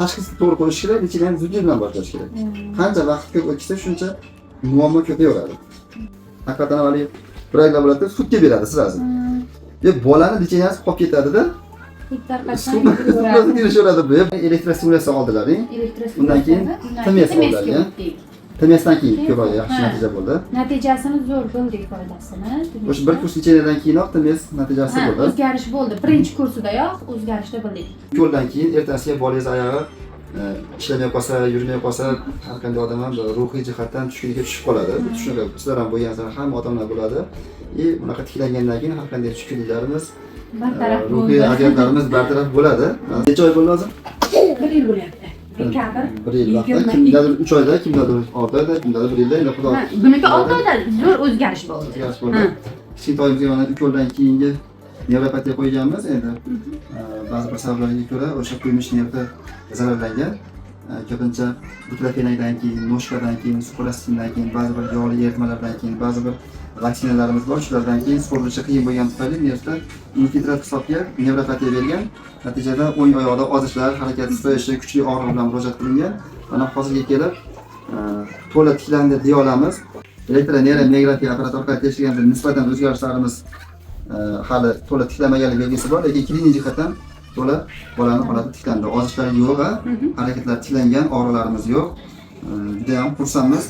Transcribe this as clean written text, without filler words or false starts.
Tashxisni to'g'ri qo'yish kerak, lecheniani zudlik bilan boshlash kerak. Qancha vaqt ko'p o'tsa, shuncha muammo ko'payaveradi. Haqiqatan hali bir oy laboratoriya sutga beradi sirasi. Ve bolani lecheniyasi qolib ketadi-da. Suv kelishaveradi bu. Elektrostimulyatsiya oldilar. Undan keyin TMS oldilar. TMSdan keyin ko'proq yaxshi natija bo'ldi. Natijasini zo'r bildik foydasini. O'sha bir kurs lecheniyadan keyinoq TMS natijasi bo'ldi. O'zgarish bo'ldi. Birinchi kursidayoq o'zgarishni bildik. Yo'ldan keyin ertasiga bolangiz oyog'i ishlamay qolsa, yurmay qolsa, har qanday odam ham ruhiy jihatdan tushkunlikka tushib qoladi. Bu tushunarli. Sizlar ham bo'lganlar ham ota-onalar bo'ladi. Bunaqa tiklangandan keyin har qanday tushkunliklarimiz, bartaraf ruhiy aziyatlarimiz bartaraf bo'ladi. Necha oy bo'ldi hozir? 1 yil bo'lyapti. Dekabr. 1 yil vaqtda, kimdadir 3 oyda, kimdadir 6 oyda, kimdadir 1 yilda, endi xudo. Buniki 6 oyda zo'r o'zgarish bo'ldi. O'zgarish bo'ldi. Kichkintoyimizga mana 3 oydan keyingi nevropatiya qo'yganmiz. Endi ba'zi bir sabablarga ko'ra o'sha qo'ymish nervi zararlangan. Ko'pincha diklofenakdan keyin, noshkadan keyin, suprasindan keyin, ba'zi bir yog'li eritmalardan keyin, ba'zi bir vaksinalarimiz bor. Shulardan keyin sport bo'yicha qiyin bo'lgani tufayli nervda infiltrat hisobiga nevropatiya bergan. Natijada o'ng oyoqda ozishlar, harakat istayishi, kuchli og'riq bilan murojaat qilingan. Mana hozirga kelib to'la tiklandi deya olamiz. Elektroneuromiyografiya apparati orqali tekshirganda nisbatan o'zgarishlarimiz hali to'la tiklamaganlik belgisi bor, lekin klinik jihatdan to'la bolani holati tiklandi. Ozishlar yo'q va harakatlar tiklangan, og'riqlarimiz yo'q. Juda ham xursandmiz.